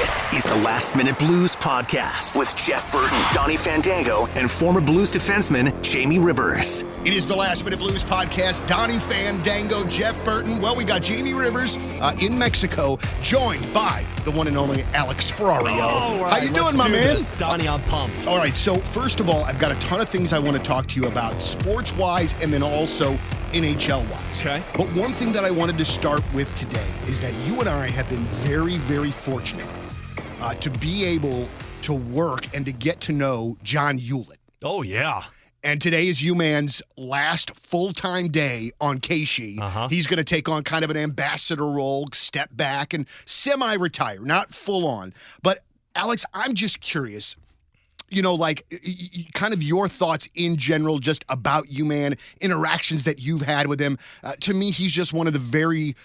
This is the Last Minute Blues Podcast with Jeff Burton, Donnie Fandango, and former Blues defenseman Jamie Rivers. It is the Last Minute Blues Podcast. Donnie Fandango, Jeff Burton. Well, we got Jamie Rivers in Mexico, joined by the one and only Alex Ferrario. All right, how you doing, my man? Donnie, I'm pumped. All right, so first of all, I've got a ton of things I want to talk to you about, sports-wise and then also NHL-wise. Okay. But one thing that I wanted to start with today is that you and I have been very, very fortunate to be able to work and to get to know John Hewlett. Oh, yeah. And today is U-Man's last full-time day on KC. He's going to take on kind of an ambassador role, step back, and semi-retire, not full-on. But, Alex, I'm just curious, you know, like, kind of your thoughts in general just about U-Man, interactions that you've had with him. To me, he's just one of the very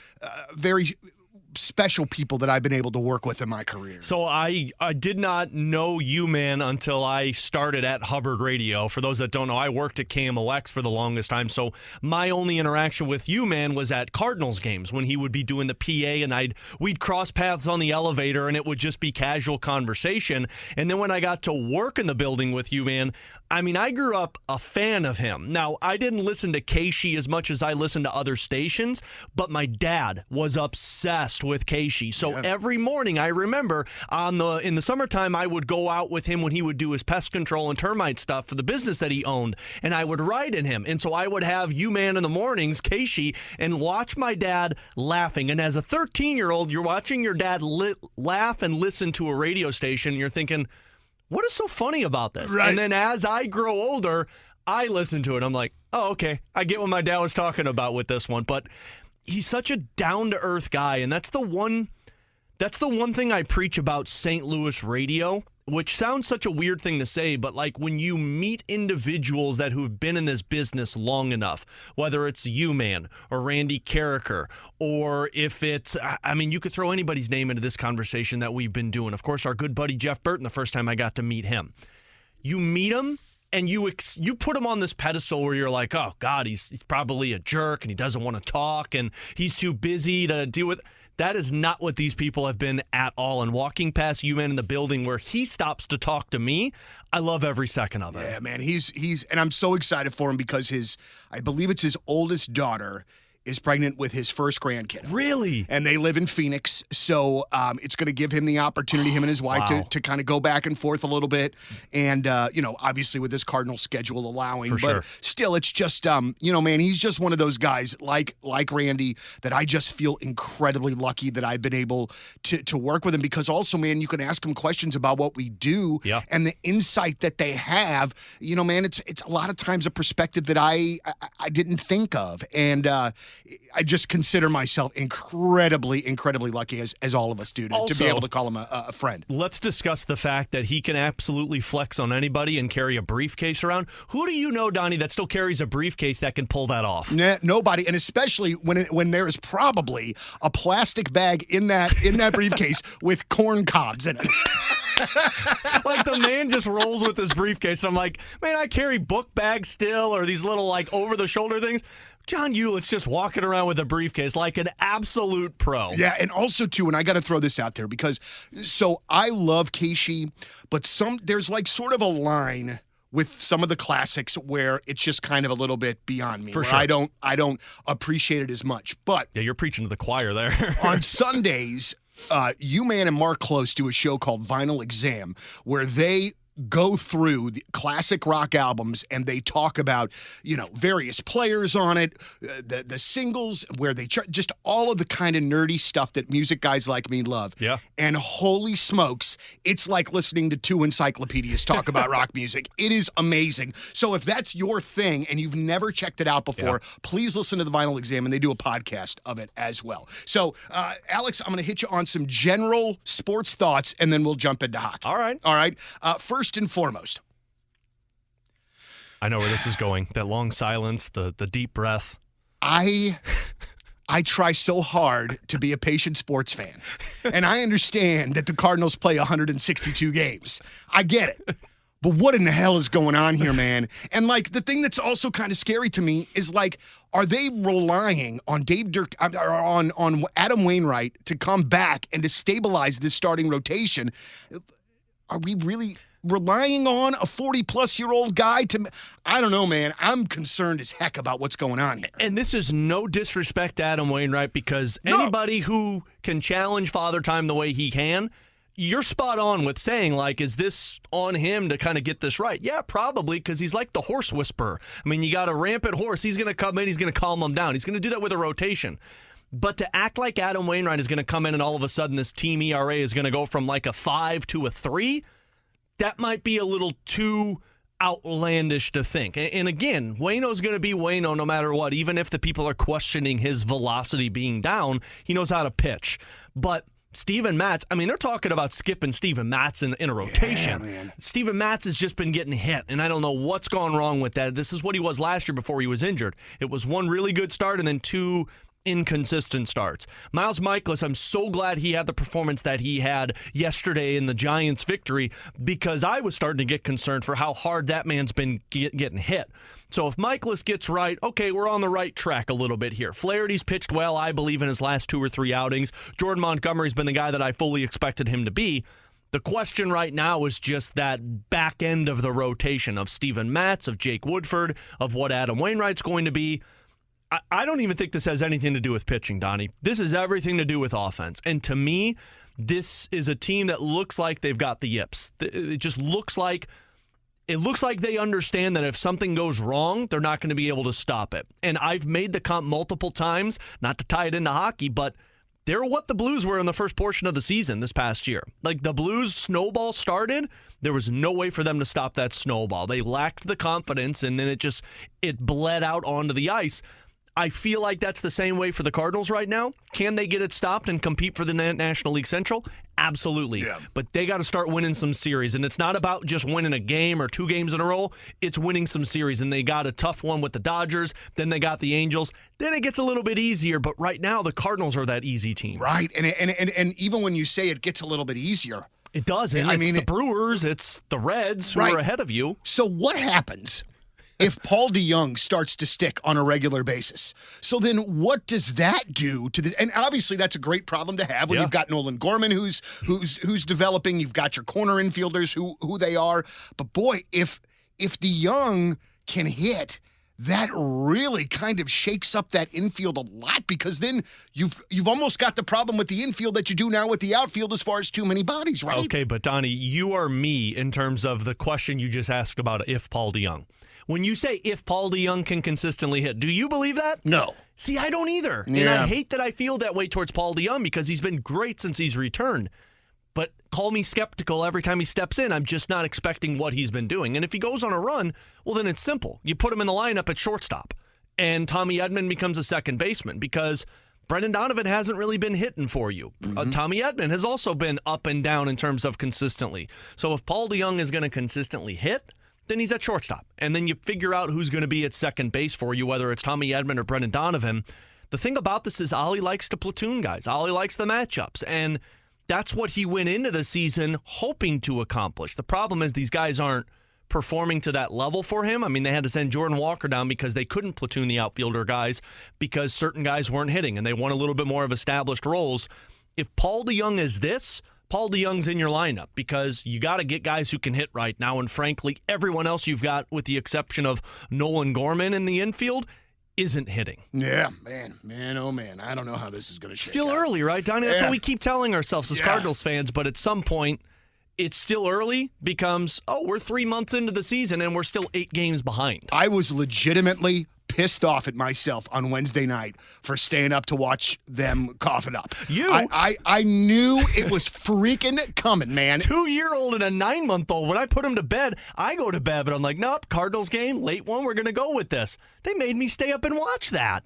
special people that I've been able to work with in my career. So I did not know U-Man until I started at Hubbard Radio. For those that don't know, I worked at KMOX for the longest time, so my only interaction with U-Man was at Cardinals games when he would be doing the PA, and we'd cross paths on the elevator, and it would just be casual conversation. And then when I got to work in the building with U-Man, I mean, I grew up a fan of him. Now, I didn't listen to KC as much as I listened to other stations, but my dad was obsessed with KC. So every morning, I remember in the summertime, I would go out with him when he would do his pest control and termite stuff for the business that he owned, and I would ride in him. And so I would have U-Man in the mornings, KC, and watch my dad laughing. And as a 13-year-old, you're watching your dad laugh and listen to a radio station, and you're thinking, what is so funny about this? Right. And then as I grow older, I listen to it. I'm like, oh, okay. I get what my dad was talking about with this one. But he's such a down-to-earth guy, and that's the one thing I preach about St. Louis radio, which sounds such a weird thing to say, but like when you meet individuals who've been in this business long enough, whether it's U-Man or Randy Carricker, or if it's, I mean, you could throw anybody's name into this conversation that we've been doing. Of course, our good buddy Jeff Burton, the first time I got to meet him. You meet him, and you put him on this pedestal where you're like, oh, God, he's probably a jerk, and he doesn't want to talk, and he's too busy to deal with. That is not what these people have been at all. And walking past U-Man in the building where he stops to talk to me, I love every second of it. Yeah, man, he's and I'm so excited for him because I believe it's his oldest daughter is pregnant with his first grandkid. Really? And they live in Phoenix, so it's going to give him the opportunity, him and his wife, to kind of go back and forth a little bit. And, obviously with this Cardinal schedule allowing. For sure. But still, it's just, man, he's just one of those guys like Randy that I just feel incredibly lucky that I've been able to work with him because also, man, you can ask him questions about what we do and the insight that they have. You know, man, it's a lot of times a perspective that I didn't think of. And I just consider myself incredibly, incredibly lucky, as all of us do, to be able to call him a friend. Let's discuss the fact that he can absolutely flex on anybody and carry a briefcase around. Who do you know, Donnie, that still carries a briefcase that can pull that off? Nobody, and especially when there is probably a plastic bag in that briefcase with corn cobs in it. Like the man just rolls with his briefcase. I'm like, man, I carry book bags still or these little like over-the-shoulder things. John Hewlett's just walking around with a briefcase like an absolute pro. Yeah, and also, too, and I got to throw this out there because, so I love Keishi, but there's like sort of a line with some of the classics where it's just kind of a little bit beyond me. For sure. I don't appreciate it as much. But yeah, you're preaching to the choir there. On Sundays, U-Man and Mark Close do a show called Vinyl Exam where they go through the classic rock albums and they talk about, various players on it, the singles, where they just all of the kind of nerdy stuff that music guys like me love. Yeah. And holy smokes, it's like listening to two encyclopedias talk about rock music. It is amazing. So if that's your thing and you've never checked it out before, please listen to the Vinyl Exam, and they do a podcast of it as well. So, Alex, I'm going to hit you on some general sports thoughts, and then we'll jump into hockey. All right. First and foremost, I know where this is going. That long silence, the deep breath. I try so hard to be a patient sports fan, and I understand that the Cardinals play 162 games. I get it. But what in the hell is going on here, man? And like the thing that's also kind of scary to me is like, are they relying on on Adam Wainwright to come back and to stabilize this starting rotation? Are we really relying on a 40-plus-year-old guy to? I don't know, man. I'm concerned as heck about what's going on here. And this is no disrespect to Adam Wainwright, because anybody who can challenge Father Time the way he can, you're spot on with saying, like, is this on him to kind of get this right? Yeah, probably, because he's like the horse whisperer. I mean, you got a rampant horse. He's going to come in. He's going to calm him down. He's going to do that with a rotation. But to act like Adam Wainwright is going to come in and all of a sudden this team ERA is going to go from like a 5 to a 3, that might be a little too outlandish to think. And again, Waino's going to be Waino no matter what. Even if the people are questioning his velocity being down, he knows how to pitch. But Steven Matz, I mean, they're talking about skipping Steven Matz in a rotation. Yeah, man. Steven Matz has just been getting hit, and I don't know what's gone wrong with that. This is what he was last year before he was injured. It was one really good start and then 2 inconsistent starts. Miles Michaelis, I'm so glad he had the performance that he had yesterday in the Giants' victory, because I was starting to get concerned for how hard that man's been getting hit. So if Michaelis gets right, okay, we're on the right track a little bit here. Flaherty's pitched well, I believe, in his last 2 or 3 outings. Jordan Montgomery's been the guy that I fully expected him to be. The question right now is just that back end of the rotation of Steven Matz, of Jake Woodford, of what Adam Wainwright's going to be. I don't even think this has anything to do with pitching, Donnie. This is everything to do with offense. And to me, this is a team that looks like they've got the yips. It just looks like they understand that if something goes wrong, they're not going to be able to stop it. And I've made the comp multiple times, not to tie it into hockey, but they're what the Blues were in the first portion of the season this past year. Like, the Blues snowball started, there was no way for them to stop that snowball. They lacked the confidence, and then it bled out onto the ice. I feel like that's the same way for the Cardinals right now. Can they get it stopped and compete for the National League Central? Absolutely. Yeah. But they got to start winning some series. And it's not about just winning a game or 2 games in a row. It's winning some series. And they got a tough one with the Dodgers. Then they got the Angels. Then it gets a little bit easier. But right now, the Cardinals are that easy team. Right. And even when you say it gets a little bit easier, it does. And it's the Brewers. It's the Reds who are ahead of you. So what happens if Paul DeJong starts to stick on a regular basis? So then what does that do to this? And obviously that's a great problem to have when you've got Nolan Gorman who's developing. You've got your corner infielders who they are. But boy, if DeJong can hit, that really kind of shakes up that infield a lot, because then you've almost got the problem with the infield that you do now with the outfield as far as too many bodies, right? Okay, but Donnie, you are me in terms of the question you just asked about if Paul DeJong. When you say if Paul DeJong can consistently hit, do you believe that? No. See, I don't either. Yeah. And I hate that I feel that way towards Paul DeJong, because he's been great since he's returned. But call me skeptical every time he steps in. I'm just not expecting what he's been doing. And if he goes on a run, well, then it's simple. You put him in the lineup at shortstop, and Tommy Edman becomes a second baseman, because Brendan Donovan hasn't really been hitting for you. Tommy Edman has also been up and down in terms of consistently. So if Paul DeJong is going to consistently hit, then he's at shortstop. And then you figure out who's going to be at second base for you, whether it's Tommy Edman or Brendan Donovan. The thing about this is Ollie likes to platoon guys. Ollie likes the matchups. And that's what he went into the season hoping to accomplish. The problem is these guys aren't performing to that level for him. I mean, they had to send Jordan Walker down because they couldn't platoon the outfielder guys because certain guys weren't hitting, and they want a little bit more of established roles. If Paul DeJong is this, Paul DeJong's in your lineup, because you got to get guys who can hit right now. And frankly, everyone else you've got, with the exception of Nolan Gorman in the infield, isn't hitting. Yeah, man, oh man. I don't know how this is going to shake Still out. Early, right, Donnie? That's what we keep telling ourselves as Cardinals fans. But at some point, it's still early becomes, we're 3 months into the season and we're still 8 games behind. I was legitimately pissed off at myself on Wednesday night for staying up to watch them cough it up. I knew it was freaking coming, man. 2-year-old and a 9-month-old. When I put them to bed, I go to bed, but I'm like, nope, Cardinals game, late one, we're going to go with this. They made me stay up and watch that.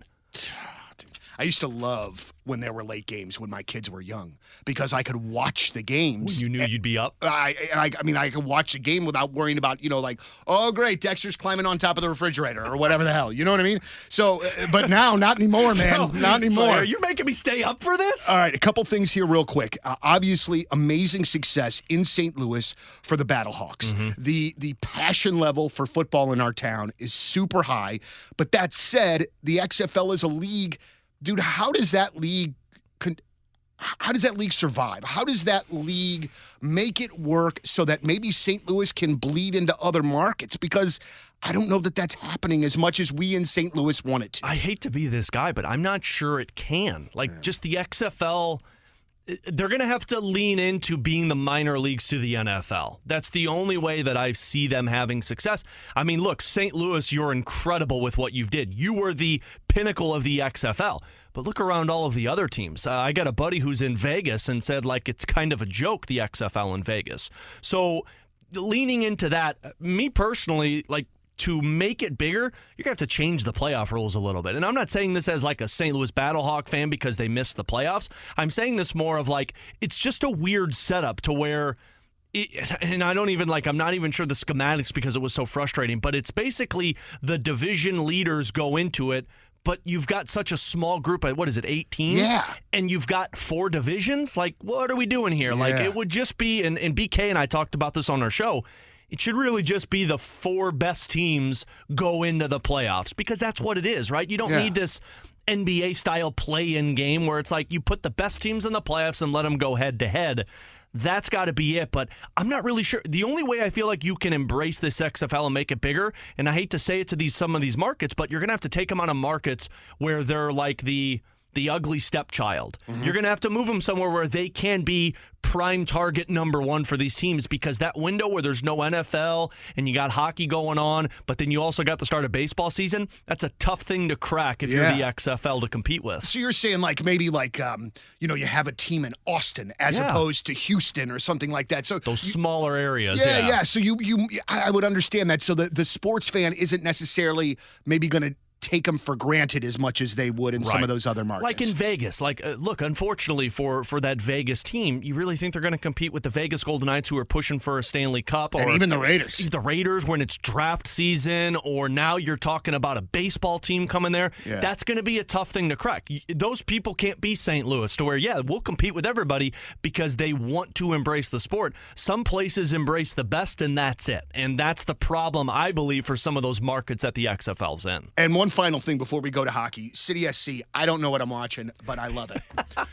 I used to love when there were late games when my kids were young because I could watch the games. You knew you'd be up. I could watch the game without worrying about, like, oh, great, Dexter's climbing on top of the refrigerator or whatever the hell. You know what I mean? So, but now, not anymore, man. Not anymore. So you're making me stay up for this? All right, a couple things here real quick. Obviously, amazing success in St. Louis for the Battlehawks. Mm-hmm. The passion level for football in our town is super high. But that said, the XFL is a league. Dude, how does that league survive? How does that league make it work so that maybe St. Louis can bleed into other markets? Because I don't know that that's happening as much as we in St. Louis want it to. I hate to be this guy, but I'm not sure it can. Just the XFL, they're going to have to lean into being the minor leagues to the NFL. That's the only way that I see them having success. I mean, look, St. Louis, you're incredible with what you did. You were the pinnacle of the XFL. But look around all of the other teams. I got a buddy who's in Vegas and said, it's kind of a joke, the XFL in Vegas. So leaning into that, me personally, to make it bigger, you're going to have to change the playoff rules a little bit. And I'm not saying this as a St. Louis Battlehawk fan because they missed the playoffs. I'm saying this more of it's just a weird setup to where, and I don't even I'm not even sure the schematics because it was so frustrating, but it's basically the division leaders go into it, but you've got such a small group of, 8 teams? Yeah. And you've got 4 divisions? What are we doing here? Yeah. It would just be, and BK and I talked about this on our show, it should really just be the 4 best teams go into the playoffs because that's what it is, right? You don't need this NBA-style play-in game where it's you put the best teams in the playoffs and let them go head-to-head. That's got to be it, but I'm not really sure. The only way I feel like you can embrace this XFL and make it bigger, and I hate to say it to some of these markets, but you're going to have to take them out of markets where they're the ugly stepchild. Mm-hmm. You're going to have to move them somewhere where they can be prime target number 1 for these teams because that window where there's no NFL and you got hockey going on, but then you also got the start of baseball season, that's a tough thing to crack if you're the XFL to compete with. So you're saying maybe you have a team in Austin as opposed to Houston or something like that. So those smaller areas. Yeah. So I would understand that. So the sports fan isn't necessarily maybe going to take them for granted as much as they would in some of those other markets. Like in Vegas. Look, unfortunately for that Vegas team, you really think they're going to compete with the Vegas Golden Knights who are pushing for a Stanley Cup? Or and even the Raiders. The Raiders when it's draft season, or now you're talking about a baseball team coming there. Yeah. That's going to be a tough thing to crack. Those people can't be St. Louis to where, we'll compete with everybody because they want to embrace the sport. Some places embrace the best, and that's it. And that's the problem, I believe, for some of those markets that the XFL's in. And one final thing before we go to hockey. City SC, I don't know what I'm watching, but I love it.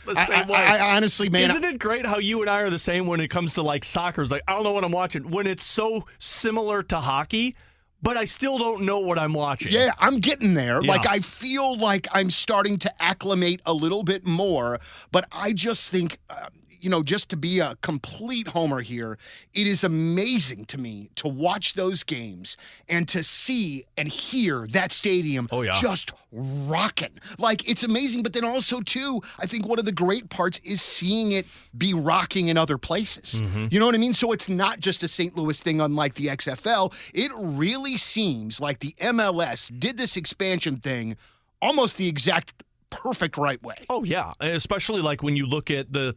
The same way. I honestly, man. Isn't it great how you and I are the same when it comes to soccer? It's I don't know what I'm watching. When it's so similar to hockey, but I still don't know what I'm watching. Yeah, I'm getting there. Yeah. I feel like I'm starting to acclimate a little bit more, but I just think... just to be a complete homer here, it is amazing to me to watch those games and to see and hear that stadium just rocking. It's amazing, but then also, too, I think one of the great parts is seeing it be rocking in other places. Mm-hmm. You know what I mean? So it's not just a St. Louis thing unlike the XFL. It really seems like the MLS did this expansion thing almost the exact perfect right way. Oh, yeah, especially when you look at the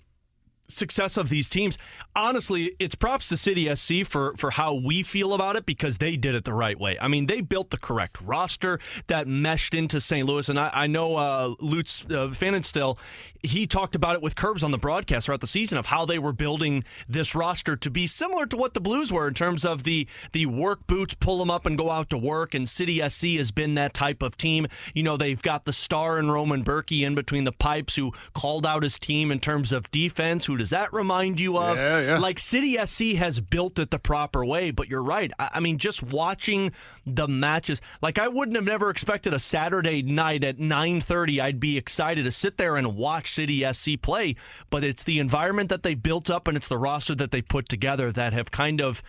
success of these teams. Honestly, it's props to City SC for how we feel about it because they did it the right way. I mean, they built the correct roster that meshed into St. Louis, and I know Lutz Pfannenstiel, he talked about it with Curbs on the broadcast throughout the season of how they were building this roster to be similar to what the Blues were in terms of the work boots, pull them up and go out to work, and City SC has been that type of team. They've got the star and Roman Berkey in between the pipes who called out his team in terms of defense. Who does that remind you of? Yeah. City SC has built it the proper way, but you're right. I mean, just watching the matches, I wouldn't have never expected a Saturday night at 9:30. I'd be excited to sit there and watch City SC play, but it's the environment that they built up and it's the roster that they put together that have kind of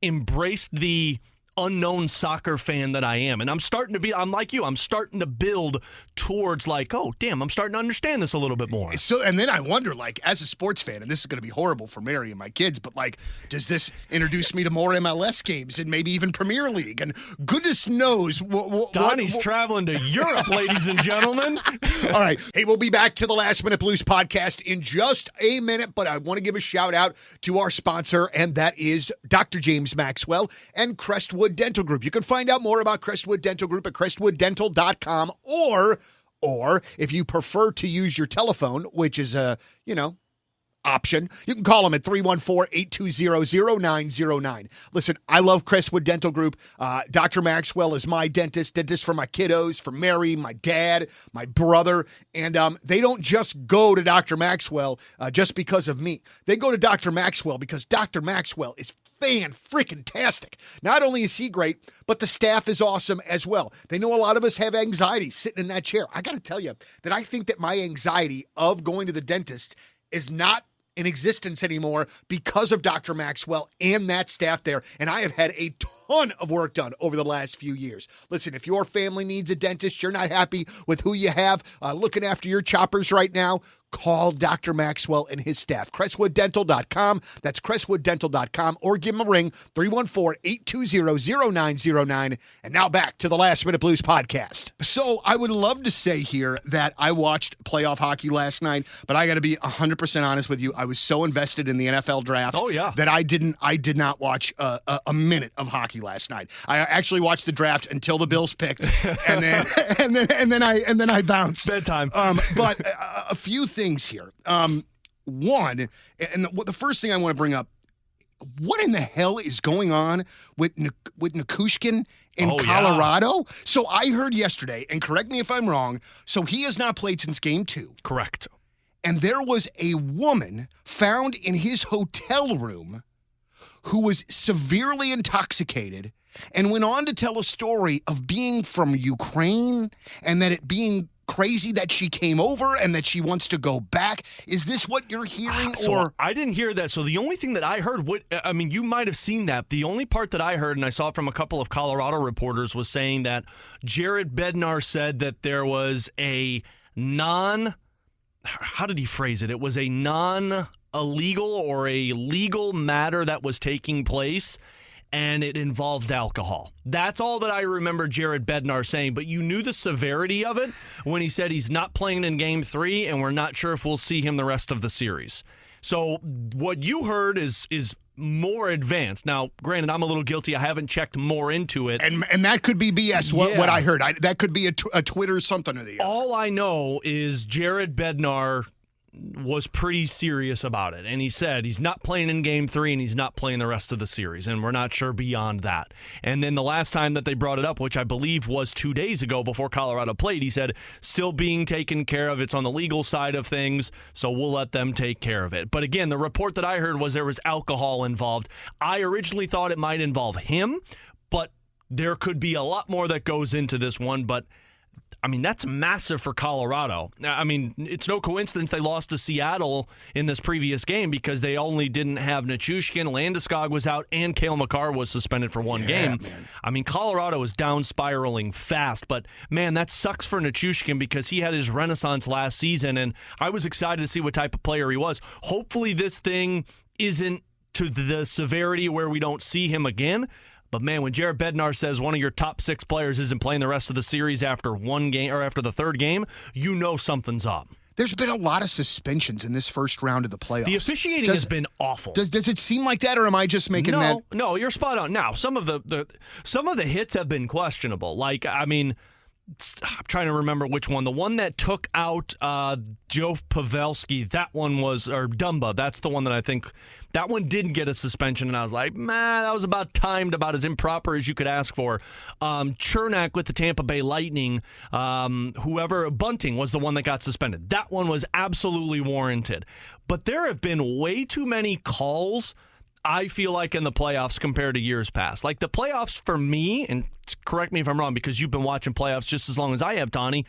embraced the unknown soccer fan that I am. And I'm like you, I'm starting to build towards like, oh, damn, I'm starting to understand this a little bit more. So, and then I wonder, like, as a sports fan, and this is going to be horrible for Mary and my kids, but like, does this introduce me to more MLS games and maybe even Premier League? And goodness knows Donnie's traveling to Europe, ladies and gentlemen. All right. Hey, we'll be back to the Last Minute Blues podcast in just a minute, but I want to give a shout out to our sponsor, and that is Dr. James Maxwell and Crestwood Dental Group. You can find out more about Crestwood Dental Group at crestwooddental.com, or if you prefer to use your telephone, which is a, option, you can call them at 314-820-0909. Listen, I love Crestwood Dental Group. Dr. Maxwell is my dentist for my kiddos, for Mary, my dad, my brother, and they don't just go to Dr. Maxwell just because of me. They go to Dr. Maxwell because Dr. Maxwell is fan-freaking-tastic. Not only is he great, but the staff is awesome as well. They know a lot of us have anxiety sitting in that chair. I got to tell you that I think that my anxiety of going to the dentist is not in existence anymore because of Dr. Maxwell and that staff there. And I have had a ton of work done over the last few years. Listen, if your family needs a dentist, you're not happy with who you have looking after your choppers right now, call Dr. Maxwell and his staff. CrestwoodDental.com. That's CrestwoodDental.com. Or give him a ring, 314-820-0909. And now back to the Last Minute Blues podcast. So I would love to say here that I watched playoff hockey last night, but I got to be 100% honest with you. I was so invested in the NFL draft that I did not watch a minute of hockey last night. I actually watched the draft until the Bills picked, and then I bounced. Bedtime. But a few things here. One, and the first thing I want to bring up, what in the hell is going on with Nichushkin in Colorado? Yeah. So I heard yesterday, and correct me if I'm wrong, so he has not played since game 2. Correct. And there was a woman found in his hotel room who was severely intoxicated and went on to tell a story of being from Ukraine and that it being crazy that she came over and that she wants to go back. Is this what you're hearing? So I didn't hear that. So the only thing that I heard, you might have seen that. The only part that I heard, and I saw it from a couple of Colorado reporters, was saying that Jared Bednar said that there was a how did he phrase it? It was a non-illegal or a legal matter that was taking place, and it involved alcohol. That's all that I remember Jared Bednar saying, but you knew the severity of it when he said he's not playing in Game 3, and we're not sure if we'll see him the rest of the series. So what you heard is more advanced. Now, granted, I'm a little guilty. I haven't checked more into it. And that could be BS, what I heard. That could be a Twitter something or the other. All I know is Jared Bednar was pretty serious about it. And he said he's not playing in Game 3 and he's not playing the rest of the series. And we're not sure beyond that. And then the last time that they brought it up, which I believe was 2 days ago before Colorado played, he said, still being taken care of. It's on the legal side of things, so we'll let them take care of it. But again, the report that I heard was there was alcohol involved. I originally thought it might involve him, but there could be a lot more that goes into this one. But that's massive for Colorado. It's no coincidence they lost to Seattle in this previous game because they only didn't have Nichushkin, Landeskog was out, and Cale Makar was suspended for one game. Man. Colorado is down spiraling fast, but man, that sucks for Nichushkin because he had his renaissance last season, and I was excited to see what type of player he was. Hopefully this thing isn't to the severity where we don't see him again. But man, when Jared Bednar says one of your top 6 players isn't playing the rest of the series after one game or after the third game, you know something's up. There's been a lot of suspensions in this first round of the playoffs. The officiating has been awful. Does it seem like that, or am I just making that? No, you're spot on. Now, some of the hits have been questionable. I'm trying to remember which one. The one that took out Joe Pavelski, that one was, or Dumba, that's the one that I think, that one didn't get a suspension, and I was like, man, that was about timed, about as improper as you could ask for. Chernak with the Tampa Bay Lightning, Bunting was the one that got suspended. That one was absolutely warranted. But there have been way too many calls, I feel like, in the playoffs compared to years past. Like the playoffs for me, and correct me if I'm wrong because you've been watching playoffs just as long as I have, Donnie,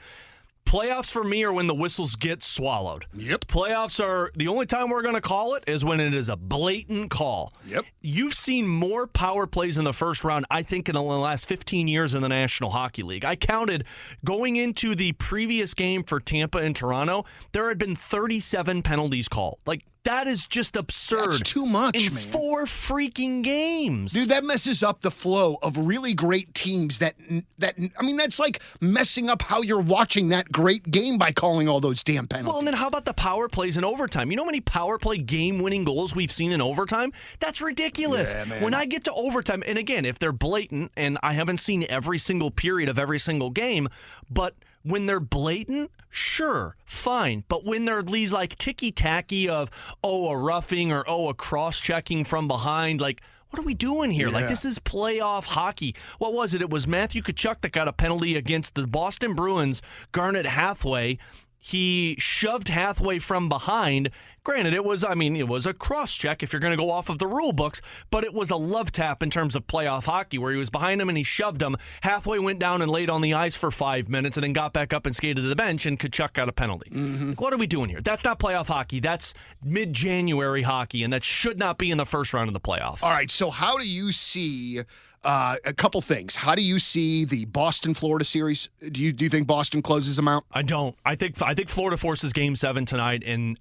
Playoffs for me are when the whistles get swallowed. Yep. Playoffs are the only time we're going to call it is when it is a blatant call. Yep. You've seen more power plays in the first round, I think, in the last 15 years in the National Hockey League. I counted going into the previous game for Tampa and Toronto, there had been 37 penalties called. Like, that is just absurd. That's too much, in man. 4 freaking games. Dude, that messes up the flow of really great teams that's like messing up how you're watching that great game by calling all those damn penalties. Well, and then how about the power plays in overtime? You know how many power play game-winning goals we've seen in overtime? That's ridiculous. Yeah, man. When I get to overtime, and again, if they're blatant, and I haven't seen every single period of every single game, but when they're blatant, sure, fine. But when they're these like ticky-tacky of, a roughing or, a cross-checking from behind, like, what are we doing here? Yeah. Like, this is playoff hockey. What was it? It was Matthew Tkachuk that got a penalty against the Boston Bruins, Garnet Hathaway. He shoved Hathaway from behind. Granted, it was a cross-check if you're going to go off of the rule books, but it was a love tap in terms of playoff hockey where he was behind him and he shoved him. Hathaway went down and laid on the ice for 5 minutes and then got back up and skated to the bench, and Tkachuk got a penalty. Mm-hmm. Like, what are we doing here? That's not playoff hockey. That's mid-January hockey, and that should not be in the first round of the playoffs. All right, so how do you see a couple things? How do you see the Boston-Florida series? Do you think Boston closes them out? I don't. I think Florida forces Game 7 tonight, and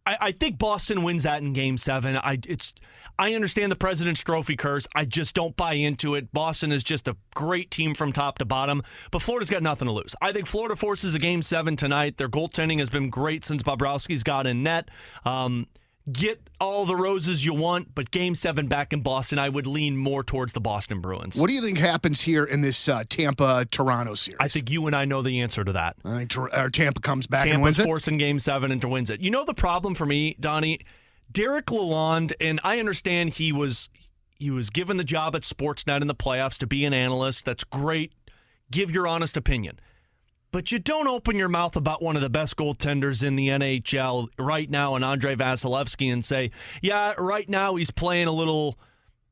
I think Boston wins that in Game 7. I understand the President's Trophy curse. I just don't buy into it. Boston is just a great team from top to bottom, but Florida's got nothing to lose. I think Florida forces a Game 7 tonight. Their goaltending has been great since Bobrovsky's got in net. Get all the roses you want, but Game 7 back in Boston, I would lean more towards the Boston Bruins. What do you think happens here in this Tampa-Toronto series? I think you and I know the answer to that. I think Tampa comes back Tampa's and wins it? forcing Game 7 and wins it. You know the problem for me, Donnie? Derek Lalonde, and I understand he was given the job at Sportsnet in the playoffs to be an analyst. That's great. Give your honest opinion. But you don't open your mouth about one of the best goaltenders in the NHL right now, and Andrei Vasilevsky, and say, yeah, right now he's playing a little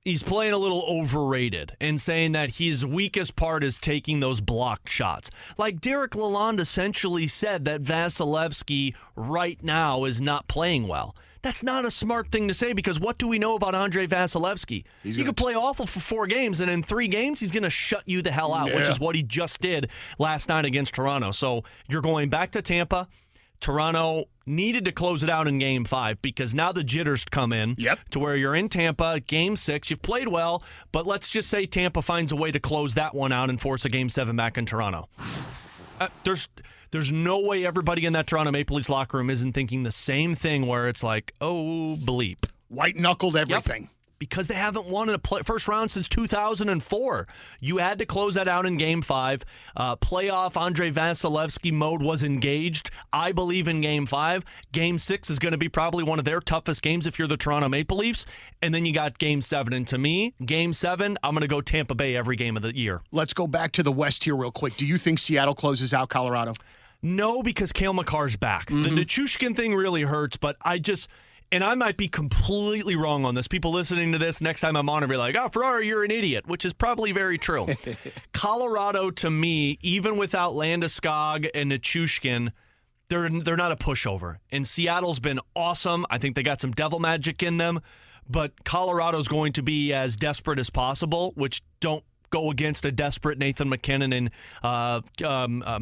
overrated, and saying that his weakest part is taking those block shots. Like Derek Lalonde essentially said that Vasilevsky right now is not playing well. That's not a smart thing to say, because what do we know about Andrei Vasilevsky? He could play awful for 4 games, and in 3 games, he's going to shut you the hell out, which is what he just did last night against Toronto. So you're going back to Tampa. Toronto needed to close it out in Game 5 because now the jitters come in to where you're in Tampa, Game 6. You've played well, but let's just say Tampa finds a way to close that one out and force a Game 7 back in Toronto. There's no way everybody in that Toronto Maple Leafs locker room isn't thinking the same thing where it's like, oh, bleep. White-knuckled everything. Yep. Because they haven't won in a first round since 2004. You had to close that out in Game 5. Playoff Andrei Vasilevsky mode was engaged, I believe, in Game 5. Game 6 is going to be probably one of their toughest games if you're the Toronto Maple Leafs. And then you got Game 7. And to me, Game 7, I'm going to go Tampa Bay every game of the year. Let's go back to the West here real quick. Do you think Seattle closes out Colorado? No, because Cale Makar's back. The Nichushkin thing really hurts, but and I might be completely wrong on this. People listening to this, next time I'm on, will be like, Ferrari, you're an idiot, which is probably very true. Colorado, to me, even without Landeskog and Nichushkin, they're not a pushover. And Seattle's been awesome. I think they got some devil magic in them. But Colorado's going to be as desperate as possible, which don't go against a desperate Nathan McKinnon and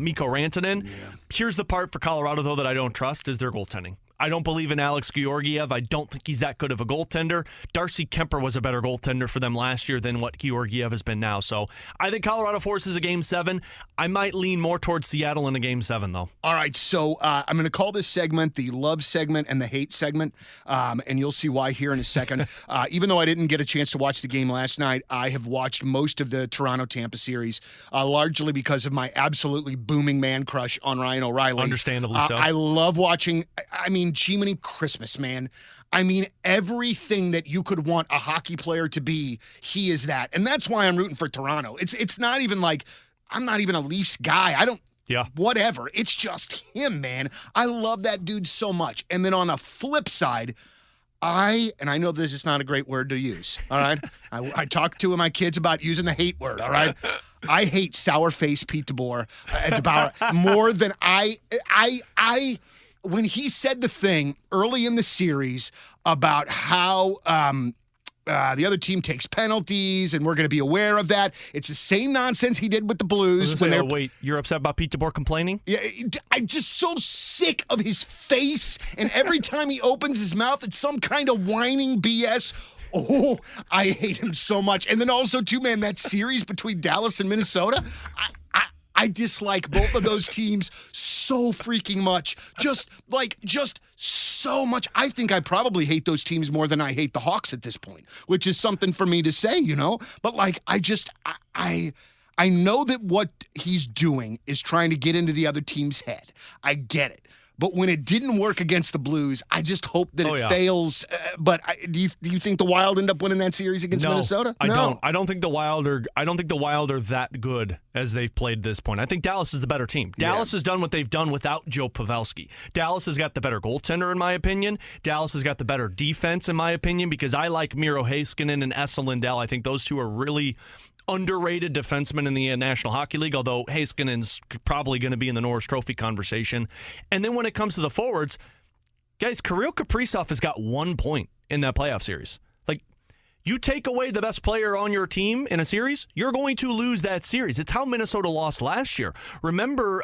Mikko Rantanen. Yeah. Here's the part for Colorado, though, that I don't trust is their goaltending. I don't believe in Alex Georgiev. I don't think he's that good of a goaltender. Darcy Kemper was a better goaltender for them last year than what Georgiev has been now. So I think Colorado forces a Game 7. I might lean more towards Seattle in a Game 7, though. All right, so I'm going to call this segment the love segment and the hate segment, and you'll see why here in a second. Even though I didn't get a chance to watch the game last night, I have watched most of the Toronto-Tampa series, largely because of my absolutely booming man crush on Ryan O'Reilly. Understandably so. I love watching, Jiminy Christmas, man. Everything that you could want a hockey player to be, he is that. And that's why I'm rooting for Toronto. It's not even like I'm not even a Leafs guy. Whatever. It's just him, man. I love that dude so much. And then on the flip side, and I know this is not a great word to use, all right? I talk to my kids about using the hate word, all right? I hate sour-faced Pete DeBoer more than when he said the thing early in the series about how the other team takes penalties and we're going to be aware of that. It's the same nonsense he did with the Blues. Wait, you're upset about Pete DeBoer complaining? Yeah, I'm just so sick of his face, and every time he opens his mouth, it's some kind of whining BS. Oh, I hate him so much. And then also, too, man, that series between Dallas and Minnesota, I dislike both of those teams so freaking much. Just so much. I think I probably hate those teams more than I hate the Hawks at this point, which is something for me to say, But, I know that what he's doing is trying to get into the other team's head. I get it. But when it didn't work against the Blues, I just hope that it fails. But do you think the Wild end up winning that series against Minnesota? No, I don't think the Wild are. I don't think the Wild are that good as they've played this point. I think Dallas is the better team. Dallas has done what they've done without Joe Pavelski. Dallas has got the better goaltender, in my opinion. Dallas has got the better defense, in my opinion, because I like Miro Heiskanen and Esa Lindell. I think those two are really underrated defenseman in the National Hockey League, although Heiskanen's probably going to be in the Norris Trophy conversation. And then when it comes to the forwards, guys, Kirill Kaprizov has got 1 point in that playoff series. Like, you take away the best player on your team in a series, you're going to lose that series. It's how Minnesota lost last year. Remember,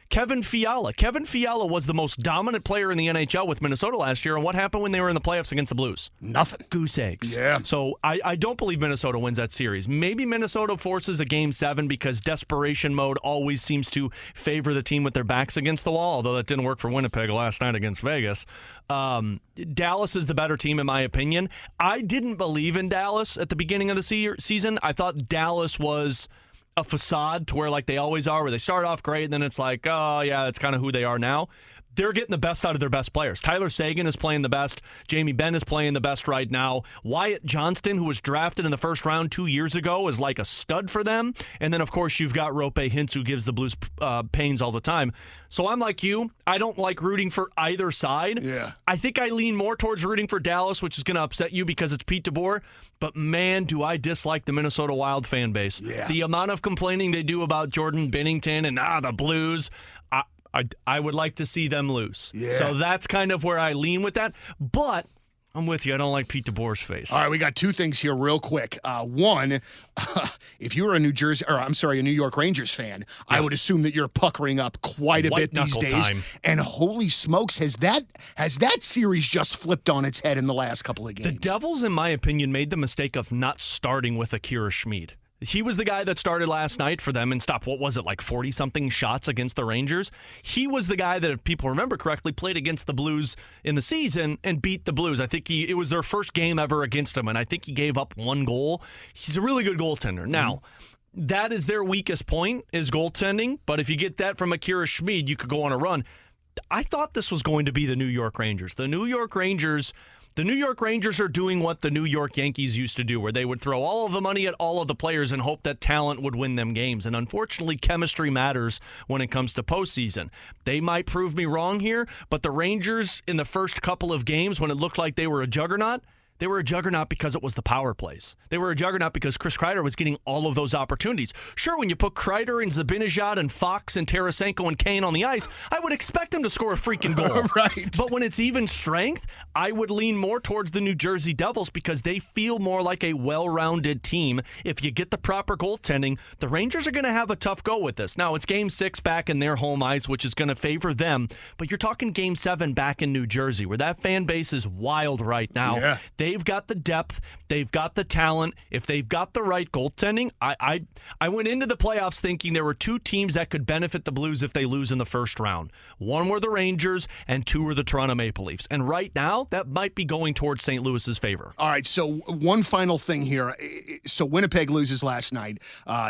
Kevin Fiala. Kevin Fiala was the most dominant player in the NHL with Minnesota last year, and what happened when they were in the playoffs against the Blues? Nothing. Goose eggs. Yeah. So I don't believe Minnesota wins that series. Maybe Minnesota forces a Game 7 because desperation mode always seems to favor the team with their backs against the wall, although that didn't work for Winnipeg last night against Vegas. Dallas is the better team, in my opinion. I didn't believe in Dallas at the beginning of the season. I thought Dallas was a facade to where, like they always are, where they start off great and then it's like, oh yeah, that's kind of who they are now. They're getting the best out of their best players. Tyler Seguin is playing the best. Jamie Benn is playing the best right now. Wyatt Johnston, who was drafted in the first round 2 years ago, is like a stud for them. And then, of course, you've got Rope Hintz, who gives the Blues pains all the time. So I'm like you. I don't like rooting for either side. Yeah. I think I lean more towards rooting for Dallas, which is going to upset you because it's Pete DeBoer. But, man, do I dislike the Minnesota Wild fan base. Yeah. The amount of complaining they do about Jordan Binnington and the Blues, I would like to see them lose. Yeah. So that's kind of where I lean with that. But I'm with you. I don't like Pete DeBoer's face. All right, we got two things here real quick. One, if you were a New York Rangers fan, I would assume that you're puckering up quite a bit these days. Time. And holy smokes, has that series just flipped on its head in the last couple of games? The Devils, in my opinion, made the mistake of not starting with Akira Schmid. He was the guy that started last night for them and stopped, 40-something shots against the Rangers? He was the guy that, if people remember correctly, played against the Blues in the season and beat the Blues. I think it was their first game ever against him, and I think he gave up 1 goal. He's a really good goaltender. Now, that is their weakest point, is goaltending, but if you get that from Akira Schmid, you could go on a run. I thought this was going to be the New York Rangers. The New York Rangers are doing what the New York Yankees used to do, where they would throw all of the money at all of the players and hope that talent would win them games. And unfortunately, chemistry matters when it comes to postseason. They might prove me wrong here, but the Rangers, in the first couple of games, when it looked like they were a juggernaut because it was the power plays. They were a juggernaut because Chris Kreider was getting all of those opportunities. Sure, when you put Kreider and Zibanejad and Fox and Tarasenko and Kane on the ice, I would expect him to score a freaking goal. Right. But when it's even strength, I would lean more towards the New Jersey Devils because they feel more like a well-rounded team. If you get the proper goaltending, the Rangers are going to have a tough go with this. Now, it's Game 6 back in their home ice, which is going to favor them. But you're talking Game 7 back in New Jersey, where that fan base is wild right now. Yeah. They've got the depth. They've got the talent. If they've got the right goaltending, I went into the playoffs thinking there were 2 teams that could benefit the Blues if they lose in the first round. 1 were the Rangers, and 2 were the Toronto Maple Leafs. And right now, that might be going towards St. Louis's favor. All right, so one final thing here. So Winnipeg loses last night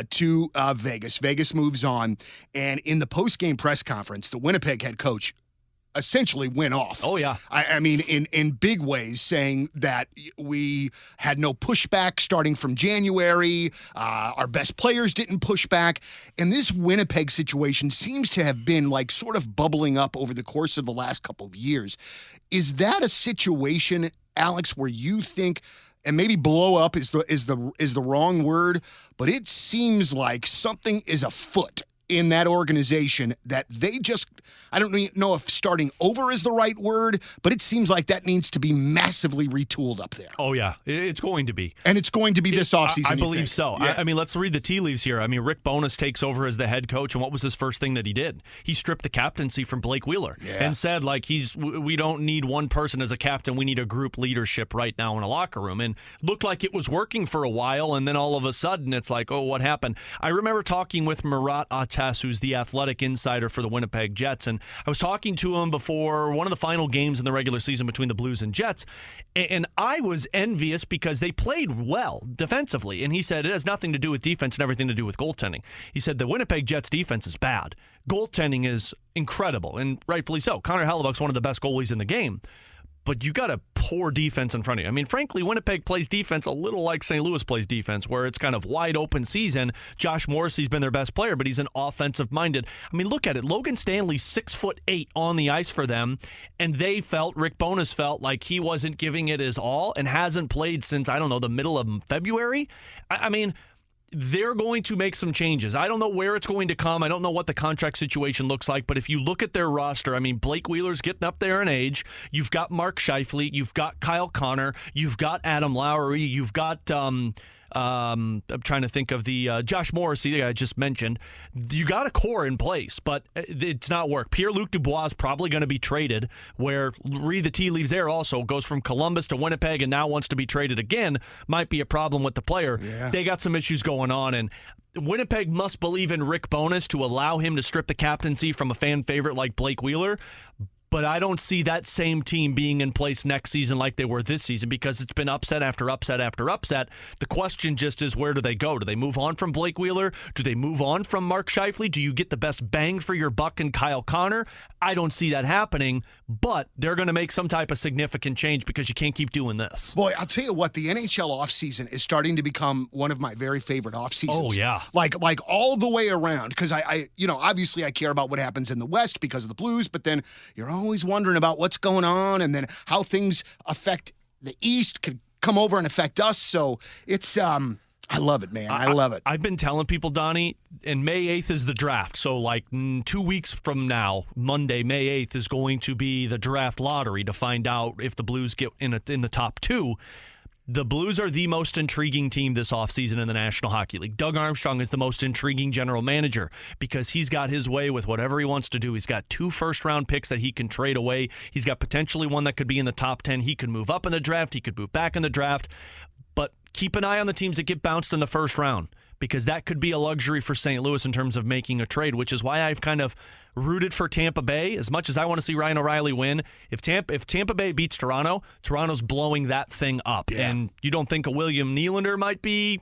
to Vegas. Vegas moves on. And in the post-game press conference, the Winnipeg head coach essentially went off. Oh, yeah. I mean, in big ways, saying that we had no pushback starting from January. Our best players didn't push back. And this Winnipeg situation seems to have been like sort of bubbling up over the course of the last couple of years. Is that a situation, Alex, where you think, and maybe blow up is the wrong word, but it seems like something is afoot in that organization that they just, I don't know if starting over is the right word, but it seems like that needs to be massively retooled up there. Oh, yeah. It's going to be. And it's going to be this offseason, I believe so. Yeah. I mean, let's read the tea leaves here. I mean, Rick Bowness takes over as the head coach, and what was his first thing that he did? He stripped the captaincy from Blake Wheeler and said, like, we don't need one person as a captain. We need a group leadership right now in a locker room. And looked like it was working for a while, and then all of a sudden it's like, oh, what happened? I remember talking with Murat Ates, who's the athletic insider for the Winnipeg Jets, and I was talking to him before one of the final games in the regular season between the Blues and Jets, and I was envious because they played well defensively, and he said it has nothing to do with defense and everything to do with goaltending. He said the Winnipeg Jets defense is bad. Goaltending is incredible, and rightfully so. Connor Hellebuck's one of the best goalies in the game. But you got a poor defense in front of you. I mean, frankly, Winnipeg plays defense a little like St. Louis plays defense, where it's kind of wide open season. Josh Morrissey's been their best player, but he's an offensive minded. I mean, look at it. Logan Stanley's 6'8" on the ice for them, and Rick Bowness felt like he wasn't giving it his all and hasn't played since, I don't know, the middle of February. I mean, they're going to make some changes. I don't know where it's going to come. I don't know what the contract situation looks like, but if you look at their roster, I mean, Blake Wheeler's getting up there in age. You've got Mark Scheifele. You've got Kyle Connor. You've got Adam Lowry. You've got I'm trying to think of the Josh Morrissey that I just mentioned. You got a core in place, but it's not work. Pierre-Luc Dubois is probably going to be traded, where read the tea leaves there also. Goes from Columbus to Winnipeg and now wants to be traded again. Might be a problem with the player. Yeah. They got some issues going on, and Winnipeg must believe in Rick Bowness to allow him to strip the captaincy from a fan favorite like Blake Wheeler. But I don't see that same team being in place next season like they were this season, because it's been upset after upset after upset. The question just is, where do they go? Do they move on from Blake Wheeler? Do they move on from Mark Scheifele? Do you get the best bang for your buck in Kyle Connor? I don't see that happening, but they're going to make some type of significant change because you can't keep doing this. Boy, I'll tell you what, the NHL offseason is starting to become one of my very favorite offseasons. Oh, yeah. Like all the way around, because I obviously I care about what happens in the West because of the Blues, but then you're always wondering about what's going on and then how things affect the East could come over and affect us. So it's I love it, man. I love it. I've been telling people, Donnie, and May 8th is the draft. So, 2 weeks from now, Monday, May 8th, is going to be the draft lottery to find out if the Blues get in the top two. The Blues are the most intriguing team this offseason in the National Hockey League. Doug Armstrong is the most intriguing general manager because he's got his way with whatever he wants to do. He's got 2 first-round picks that he can trade away. He's got potentially one that could be in the top 10. He could move up in the draft. He could move back in the draft. But keep an eye on the teams that get bounced in the first round, because that could be a luxury for St. Louis in terms of making a trade, which is why I've kind of rooted for Tampa Bay. As much as I want to see Ryan O'Reilly win, if Tampa Bay beats Toronto, Toronto's blowing that thing up. Yeah. And you don't think a William Nylander might be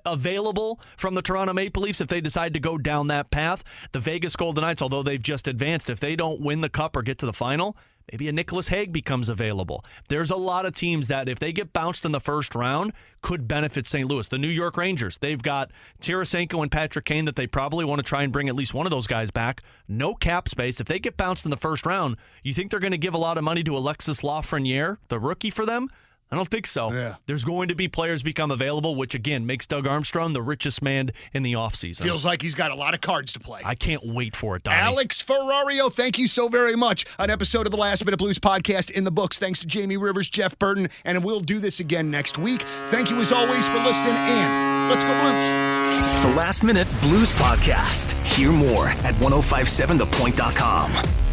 available from the Toronto Maple Leafs if they decide to go down that path? The Vegas Golden Knights, although they've just advanced, if they don't win the Cup or get to the final, maybe a Nicholas Hague becomes available. There's a lot of teams that, if they get bounced in the first round, could benefit St. Louis. The New York Rangers, they've got Tarasenko and Patrick Kane that they probably want to try and bring at least one of those guys back. No cap space. If they get bounced in the first round, you think they're going to give a lot of money to Alexis Lafreniere, the rookie, for them? I don't think so. Yeah. There's going to be players become available, which, again, makes Doug Armstrong the richest man in the offseason. Feels like he's got a lot of cards to play. I can't wait for it, Donnie. Alex Ferrario, thank you so very much. An episode of the Last Minute Blues podcast in the books. Thanks to Jamie Rivers, Jeff Burton, and we'll do this again next week. Thank you, as always, for listening, and let's go Blues. The Last Minute Blues podcast. Hear more at 1057thepoint.com.